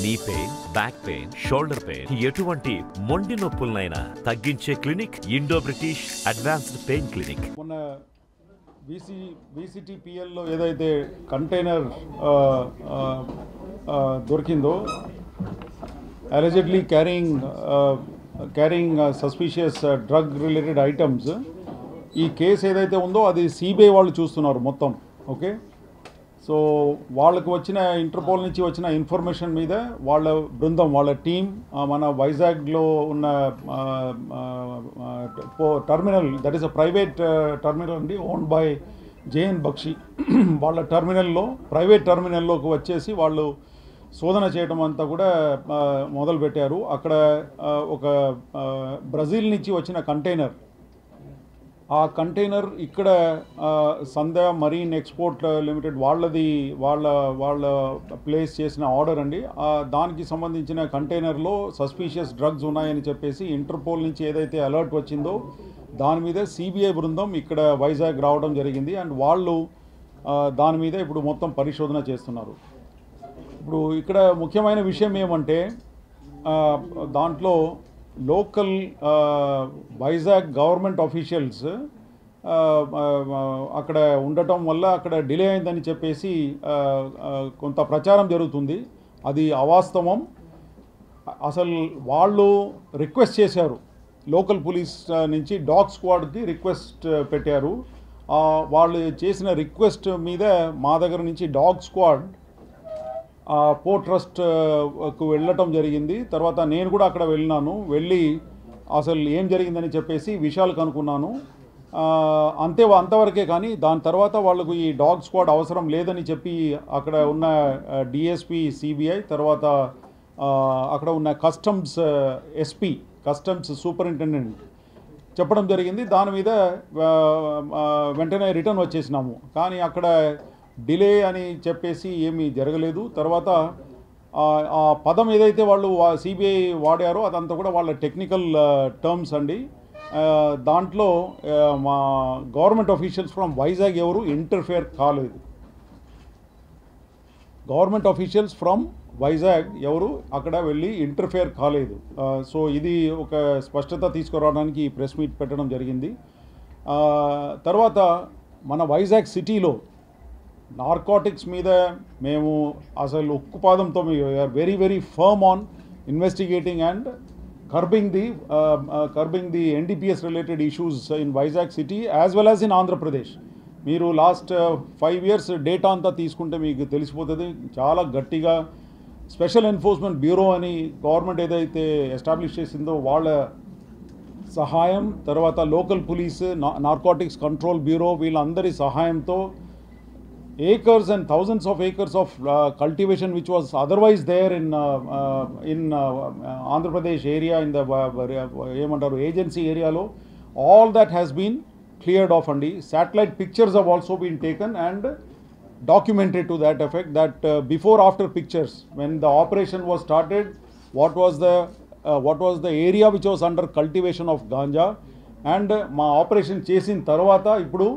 నీ pain, back pain, shoulder pain, ఎటువంటి మొండి నొప్పులనైనా తగ్గించే clinic Indo British advanced pain clinic. మొన్న VCTPLలో ఏదైతే కంటైనర్ దొరికిందో allegedly carrying suspicious drug related items, ఈ కేసు ఏదైతే ఉందో అది సిబిఐ వాళ్ళు చూస్తున్నారు మొత్తం. ఓకే, సో వాళ్ళకు వచ్చిన ఇంటర్పోల్ నుంచి వచ్చిన ఇన్ఫర్మేషన్ మీద వాళ్ళ బృందం, వాళ్ళ టీం మన వైజాగ్లో ఉన్న terminal, that is a private terminal అండి, ఓన్డ్ బై జేఎన్ బక్షి, వాళ్ళ టర్మినల్లో, ప్రైవేట్ టర్మినల్లోకి వచ్చేసి వాళ్ళు శోధన చేయడం అంతా కూడా మొదలుపెట్టారు. అక్కడ ఒక బ్రెజిల్ నుంచి వచ్చిన కంటైనర్, ఆ కంటైనర్ ఇక్కడ సంధ్య మరీన్ ఎక్స్పోర్ట్ లిమిటెడ్ వాళ్ళ ప్లేస్ చేసిన ఆర్డర్ అండి. దానికి సంబంధించిన కంటైనర్లో సస్పీషియస్ డ్రగ్స్ ఉన్నాయని చెప్పేసి ఇంటర్పోల్ నుంచి ఏదైతే అలర్ట్ వచ్చిందో దాని మీద సిబిఐ బృందం ఇక్కడ వైజాగ్ రావడం జరిగింది. అండ్ వాళ్ళు దాని మీద ఇప్పుడు మొత్తం పరిశోధన చేస్తున్నారు. ఇప్పుడు ఇక్కడ ముఖ్యమైన విషయం ఏమంటే, దాంట్లో లోకల్ వైజాగ్ గవర్నమెంట్ ఆఫీషియల్స్ అక్కడ ఉండటం వల్ల అక్కడ డిలే అయిందని చెప్పేసి కొంత ప్రచారం జరుగుతుంది. అది అవాస్తవం. అసలు వాళ్ళు రిక్వెస్ట్ చేశారు, లోకల్ పోలీస్ నుంచి డాగ్ స్క్వాడ్కి రిక్వెస్ట్ పెట్టారు. వాళ్ళు చేసిన రిక్వెస్ట్ మీద మా దగ్గర నుంచి డాగ్ స్క్వాడ్ పోర్ట్ ట్రస్ట్కు వెళ్ళటం జరిగింది. తర్వాత నేను కూడా అక్కడ వెళ్ళి అసలు ఏం జరిగిందని చెప్పేసి విషయాలు కనుక్కున్నాను. అంతవరకే, కానీ దాని తర్వాత వాళ్ళకు ఈ డాగ్ స్క్వాడ్ అవసరం లేదని చెప్పి అక్కడ ఉన్న డిఎస్పి సిబిఐ, తర్వాత అక్కడ ఉన్న కస్టమ్స్ ఎస్పీ, కస్టమ్స్ సూపరింటెండెంట్ చెప్పడం జరిగింది. దాని మీద వెంటనే రిటర్న్ వచ్చేసినాము. కానీ అక్కడ డిలే అని చెప్పేసి ఏమీ జరగలేదు. తర్వాత ఆ పదం ఏదైతే వాళ్ళు సిబిఐ వాడారో అదంతా కూడా వాళ్ళ టెక్నికల్ టర్మ్స్ అండి. దాంట్లో మా గవర్నమెంట్ ఆఫీషియల్స్ ఫ్రమ్ వైజాగ్ ఎవరు ఇంటర్ఫేర్ కాలేదు. గవర్నమెంట్ ఆఫీషియల్స్ ఫ్రమ్ వైజాగ్ ఎవరు అక్కడ వెళ్ళి ఇంటర్ఫేర్ కాలేదు. సో ఇది ఒక స్పష్టత తీసుకురావడానికి ఈ ప్రెస్ మీట్ పెట్టడం జరిగింది. తర్వాత మన వైజాగ్ సిటీలో నార్కోటిక్స్ మీద మేము అసలు ఉక్కుపాదంతో we are very very firm on investigating and curbing the NDPS related issues in Vizag city as well as in Andhra Pradesh. మీరు లాస్ట్ 5 years డేటా అంతా తీసుకుంటే మీకు తెలిసిపోతుంది. చాలా గట్టిగా స్పెషల్ ఎన్ఫోర్స్మెంట్ బ్యూరో అని గవర్నమెంట్ ఏదైతే ఎస్టాబ్లిష్ చేసిందో వాళ్ళ సహాయం, తర్వాత local police, narcotics control bureau, వీళ్ళందరి సహాయంతో acres and thousands of acres of cultivation which was otherwise there in Andhra Pradesh area, in the ఏమంటారు agency area lo, all that has been cleared off andi. Satellite pictures have also been taken and documented to that effect, that before after pictures when the operation was started, what was the area which was under cultivation of ganja, and ma operation చేసిన తర్వాత ఇప్పుడు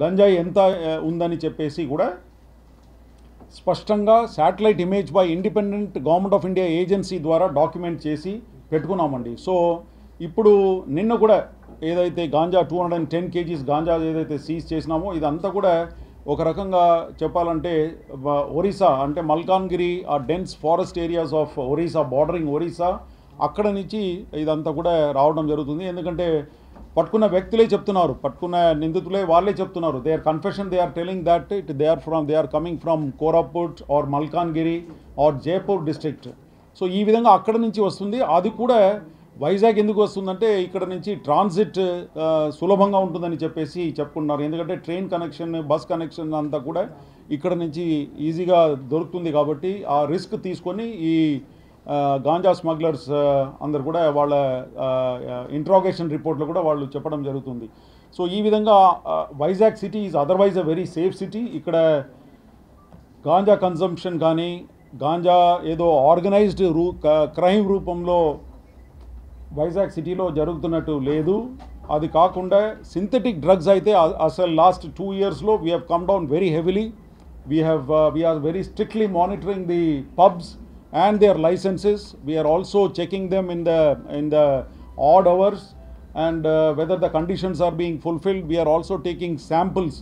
గంజాయి ఎంత ఉందని చెప్పేసి కూడా స్పష్టంగా satellite image by independent government of India agency ద్వారా డాక్యుమెంట్ చేసి పెట్టుకున్నామండి. సో ఇప్పుడు నిన్న కూడా ఏదైతే గాంజా 210 kgs గాంజా ఏదైతే సీజ్ చేసినామో ఇదంతా కూడా ఒక రకంగా చెప్పాలంటే ఒరిస్సా, అంటే మల్కాన్గిరి, ఆ dense forest areas of Orissa, bordering Orissa, అక్కడ నుంచి ఇదంతా కూడా రావడం జరుగుతుంది. ఎందుకంటే పట్టుకున్న వ్యక్తులే చెప్తున్నారు, పట్టుకున్న నిందితులే వాళ్ళే చెప్తున్నారు. They are confession, they are telling that they are coming from Koraput or Malkangiri or Jaipur district. So ఈ విధంగా అక్కడ నుంచి వస్తుంది. అది కూడా వైజాగ్ ఎందుకు వస్తుందంటే ఇక్కడ నుంచి ట్రాన్సిట్ సులభంగా ఉంటుందని చెప్పేసి చెప్పుకుంటున్నారు. ఎందుకంటే ట్రైన్ కనెక్షన్, బస్ కనెక్షన్ అంతా కూడా ఇక్కడ నుంచి ఈజీగా దొరుకుతుంది. కాబట్టి ఆ రిస్క్ తీసుకొని ఈ గాంజా స్మగ్లర్స్ అందరు కూడా వాళ్ళ ఇంట్రాగేషన్ రిపోర్ట్లో కూడా వాళ్ళు చెప్పడం జరుగుతుంది. సో ఈ విధంగా Vizag city is otherwise a very safe city. ఇక్కడ గాంజా కన్సంప్షన్ కానీ, గాంజా ఏదో ఆర్గనైజ్డ్ క్రైమ్ రూపంలో వైజాగ్ సిటీలో జరుగుతున్నట్టు లేదు. అది కాకుండా సింథటిక్ డ్రగ్స్ అయితే అసలు లాస్ట్ 2 yearsలో we have come down very heavily. we are very strictly monitoring the pubs and their licenses. We are also checking them in the odd hours, and whether the conditions are being fulfilled. We are also taking samples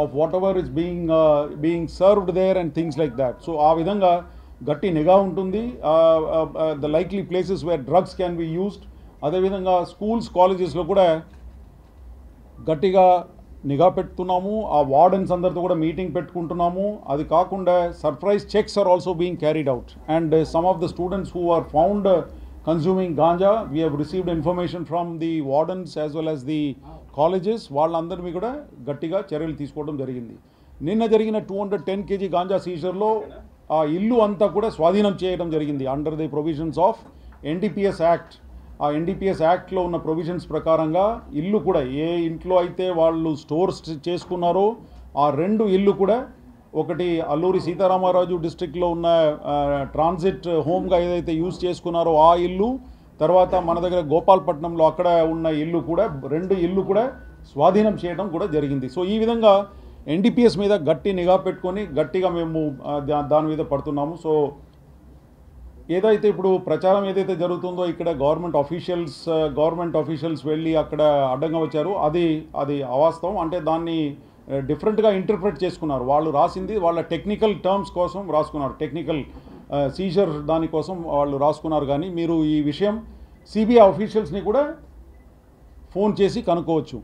of whatever is being served there and things like that. So aa vidhanga gatti niga untundi, the likely places where drugs can be used. Ade vidhanga schools, colleges lo kuda గట్టిగా నిఘా పెట్టుతున్నాము. ఆ wardens అందరితో కూడా meeting పెట్టుకుంటున్నాము. అది కాకుండా surprise checks are also being carried out, and some of the students who are found consuming ganja, we have received information from the wardens as well as the colleges. వాళ్ళందరినీ కూడా గట్టిగా చర్యలు తీసుకోవడం జరిగింది. నిన్న జరిగిన 210 kg గాంజా సీజర్లో ఆ ఇల్లు అంతా కూడా స్వాధీనం చేయడం జరిగింది under the provisions of NDPS act. ఆ NDPS యాక్ట్లో ఉన్న ప్రొవిజన్స్ ప్రకారంగా ఇల్లు కూడా ఏ ఇంట్లో అయితే వాళ్ళు స్టోర్స్ చేసుకున్నారో ఆ 2 ఇల్లు కూడా, ఒకటి అల్లూరి సీతారామరాజు డిస్ట్రిక్ట్లో ఉన్న ట్రాన్సిట్ హోమ్గా ఏదైతే యూజ్ చేసుకున్నారో ఆ ఇల్లు, తర్వాత మన దగ్గర గోపాలపట్నంలో అక్కడ ఉన్న ఇల్లు కూడా, 2 ఇల్లు కూడా స్వాధీనం చేయడం కూడా జరిగింది. సో ఈ విధంగా NDPS మీద గట్టి నిఘా పెట్టుకొని గట్టిగా మేము దాని మీద పడుతున్నాము. సో ఏదైతే ఇప్పుడు ప్రచారం ఏదైతే జరుగుతుందో ఇక్కడ గవర్నమెంట్ ఆఫీషియల్స్ వెళ్ళి అక్కడ అడ్డంగా వచ్చారు, అది అవాస్తవం. అంటే దాన్ని డిఫరెంట్గా ఇంటర్ప్రెట్ చేసుకున్నారు. వాళ్ళు రాసింది వాళ్ళ టెక్నికల్ టర్మ్స్ కోసం రాసుకున్నారు, టెక్నికల్ సీజర్ దానికోసం వాళ్ళు రాసుకున్నారు. కానీ మీరు ఈ విషయం CBI ఆఫీషియల్స్ని కూడా ఫోన్ చేసి కనుక్కోవచ్చు.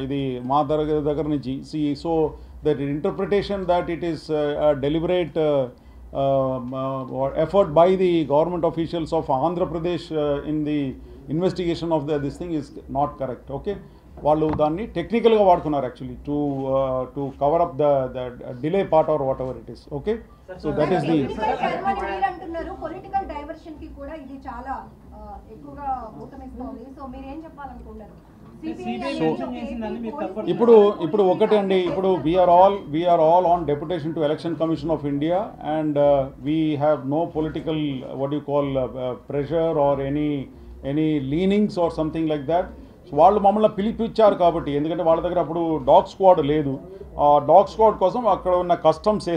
ఇది మా దగ్గర నుంచి so that interpretation that it is deliberate effort by the government officials of Andhra Pradesh in the investigation of this thing is not correct. Okay, వాళ్ళు దాన్ని టెక్నికల్గా వాడుకున్నారు actually to cover up the delay part or what ever it is. Okay, so that is the political diversion కి కూడా ఇది చాలా ఎక్కువగా ఊతమిస్తోంది. So మీరు ఏం చెప్పాలనుకుంటున్నారు? ఇప్పుడు ఒకటి అండి, ఇప్పుడు we are all on deputation to Election commission of India, and we have no political what you call pressure or any leanings or something like that. వాళ్ళు మమ్మల్ని పిలిపించారు కాబట్టి, ఎందుకంటే వాళ్ళ దగ్గర అప్పుడు డాగ్ స్క్వాడ్ లేదు. ఆ డాగ్ స్క్వాడ్ కోసం అక్కడ ఉన్న కస్టమ్స్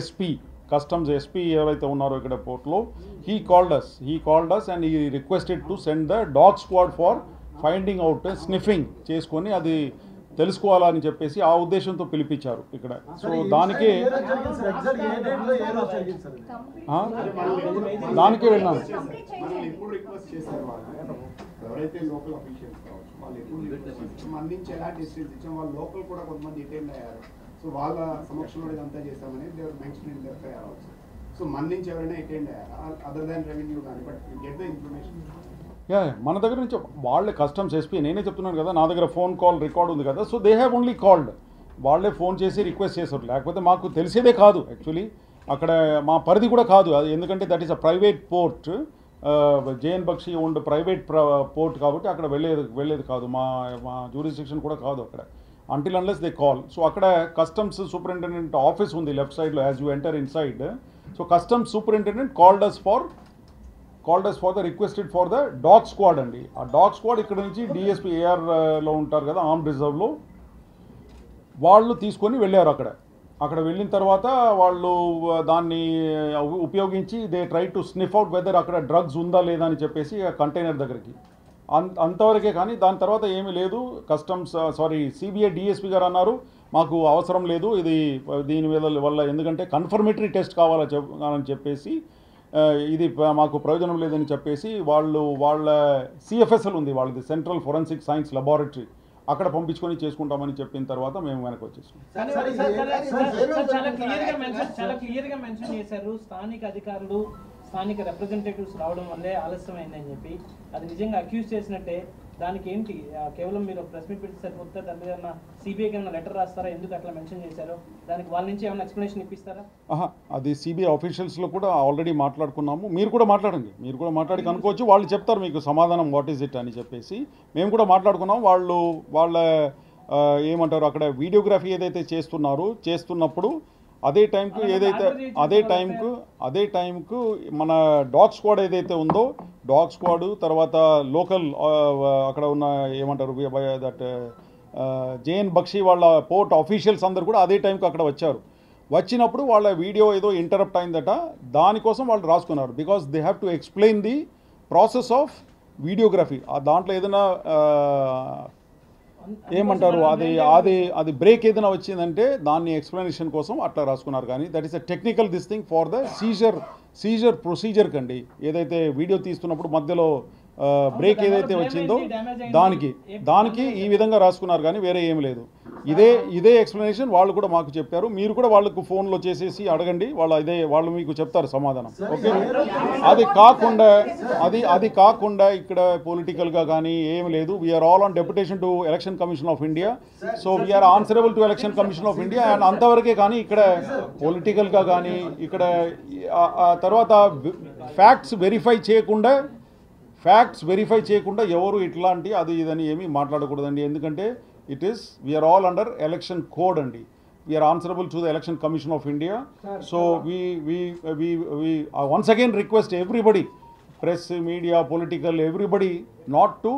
ఎస్పీ ఎవరైతే ఉన్నారో ఇక్కడ పోర్ట్లో, he called us and he requested to send the dog squad for finding out, sniffing చేసుకొని అది తెలుసుకోవాలని చెప్పేసి ఆ ఉద్దేశంతో పిలిపించారు ఇక్కడ. సో దానికే వెళ్ళాను. ఎవరైతే లోకల్ అఫీషియల్స్ కావచ్చు వాళ్ళు ఎప్పుడు మందించి ఎలా డిసిషన్స్ ఇచ్చాం, వాళ్ళు లోకల్ కూడా కొంతమంది అటెండ్ అయ్యారు. సో వాళ్ళ సమక్షంలో ఇదంతా చేస్తామని they were mention in there prayer also. So మందించి ఎవరైనా అటెండ్ అయ్యారు అదర్ దాన్ రెవెన్యూ కానీ, but you get the information. మన దగ్గర నుంచి వాళ్ళే కస్టమ్స్ ఎస్పీ, నేనే చెప్తున్నాను కదా, నా దగ్గర ఫోన్ కాల్ రికార్డ్ ఉంది కదా. So they have only called, వాళ్ళే ఫోన్ చేసి రిక్వెస్ట్ చేశారు. లేకపోతే మాకు తెలిసేదే కాదు యాక్చువల్లీ, అక్కడ మా పరిధి కూడా కాదు అది, ఎందుకంటే that is a private port, JN Bakshi owned private port కాబట్టి అక్కడ వెళ్ళేది కాదు, మా జ్యూరిస్డిక్షన్ కూడా కాదు అక్కడ, until unless they call. So అక్కడ కస్టమ్స్ సూపరింటెండెంట్ ఆఫీస్ ఉంది లెఫ్ట్ సైడ్లో as you enter in side. So customs superintendent called us for the requested for the dog squad అండి. ఆ డాగ్ స్క్వాడ్ ఇక్కడ నుంచి DSP ARలో ఉంటారు కదా, ఆర్మ్డ్ రిజర్వ్లో, వాళ్ళు తీసుకొని వెళ్ళారు. అక్కడ వెళ్ళిన తర్వాత వాళ్ళు దాన్ని ఉపయోగించి they try to sniff out whether అక్కడ డ్రగ్స్ ఉందా లేదా అని చెప్పేసి కంటైనర్ దగ్గరికి, అంతవరకే. కానీ దాని తర్వాత ఏమీ లేదు. CBI DSP గారు అన్నారు మాకు అవసరం లేదు ఇది, దీని వల్ల ఎందుకంటే కన్ఫర్మేటరీ టెస్ట్ కావాలని చెప్పేసి, ఇది మాకు ప్రయోజనం లేదని చెప్పేసి వాళ్ళ CFSL ఉంది, వాళ్ళది సెంట్రల్ ఫోరెన్సిక్ సైన్స్ లెబారెటరీ, అక్కడ పంపించుకొని చేసుకుంటామని చెప్పిన తర్వాత మేము వెనక్కి వచ్చేసాం. చాలా క్లియర్గా మెన్షన్ చేశారు స్థానిక అధికారులు, స్థానిక రిప్రజెంటేటివ్స్ రావడం వల్లే ఆలస్యమైందని చెప్పి. అది నిజంగా అక్యూజ్ చేసినట్టే. దానికి ఏంటి, కేవలం మీరు ప్రెస్ మీట్ పెట్టి సరిపోతే దాని మీద CBIకి ఏమైనా లెటర్ రాస్తారా, ఎందుకు అట్లా మెన్షన్ చేశారో దానికి వాళ్ళ నుంచి ఏమైనా ఎక్స్ప్లెనేషన్ ఇప్పిస్తారా? అది CBI ఆఫీషియల్స్లో కూడా ఆల్రెడీ మాట్లాడుకున్నాము. మీరు కూడా మాట్లాడండి, మీరు కూడా మాట్లాడి కనుక్కోవచ్చు, వాళ్ళు చెప్తారు మీకు సమాధానం వాట్ ఈజ్ ఇట్ అని చెప్పేసి. మేము కూడా మాట్లాడుకున్నాం. వాళ్ళ ఏమంటారు అక్కడ వీడియోగ్రఫీ ఏదైతే చేస్తున్నప్పుడు అదే టైంకు మన డాగ్ స్క్వాడ్ ఏదైతే ఉందో, డాగ్ స్క్వాడ్ తర్వాత లోకల్ అక్కడ ఉన్న ఏమంటారు దట్ JN Bakshi వాళ్ళ పోర్ట్ ఆఫీషియల్స్ అందరు కూడా అదే టైంకి అక్కడ వచ్చారు. వచ్చినప్పుడు వాళ్ళ వీడియో ఏదో ఇంటరప్ట్ అయిందట, దానికోసం వాళ్ళు రాసుకున్నారు. Because they have to explain the process of videography. దాంట్లో ఏదైనా ఏమంటారు అది బ్రేక్ ఏదైనా వచ్చిందంటే దాన్ని ఎక్స్ప్లెనేషన్ కోసం అట్లా రాసుకున్నారు. కానీ that is a technical this thing for the seizure procedure కండి. ఏదైతే వీడియో తీస్తున్నప్పుడు మధ్యలో బ్రేక్ ఏదైతే వచ్చిందో దానికి ఈ విధంగా రాసుకున్నారు, కానీ వేరే ఏం లేదు. ఇదే ఎక్స్ప్లెనేషన్ వాళ్ళు కూడా మాకు చెప్పారు. మీరు కూడా వాళ్ళకు ఫోన్లో చేసేసి అడగండి, వాళ్ళు మీకు చెప్తారు సమాధానం. ఓకే, అది కాకుండా ఇక్కడ పొలిటికల్గా కానీ ఏం లేదు. We are all on deputation to Election commission of India. So we are answerable to Election commission of India. And అంతవరకే, కానీ ఇక్కడ పొలిటికల్గా కానీ ఇక్కడ తర్వాత ఫ్యాక్ట్స్ వెరిఫై చేయకుండా ఎవరు ఇట్లాంటి అది ఇదని ఏమీ మాట్లాడకూడదండి. ఎందుకంటే we are all under election code అండి. We are answerable to the election commission of India. So we once again request everybody, press, media, political, everybody, not to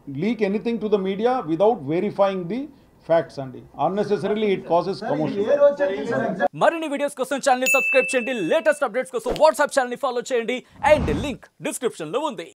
leak anything to the media without verifying the facts అండి. Unnecessarily it causes commotion. మరిన్ని videos కోసం channel ని subscribe చేయండి, latest updates కోసం WhatsApp channel ని follow చేయండి, and link description లో ఉంది.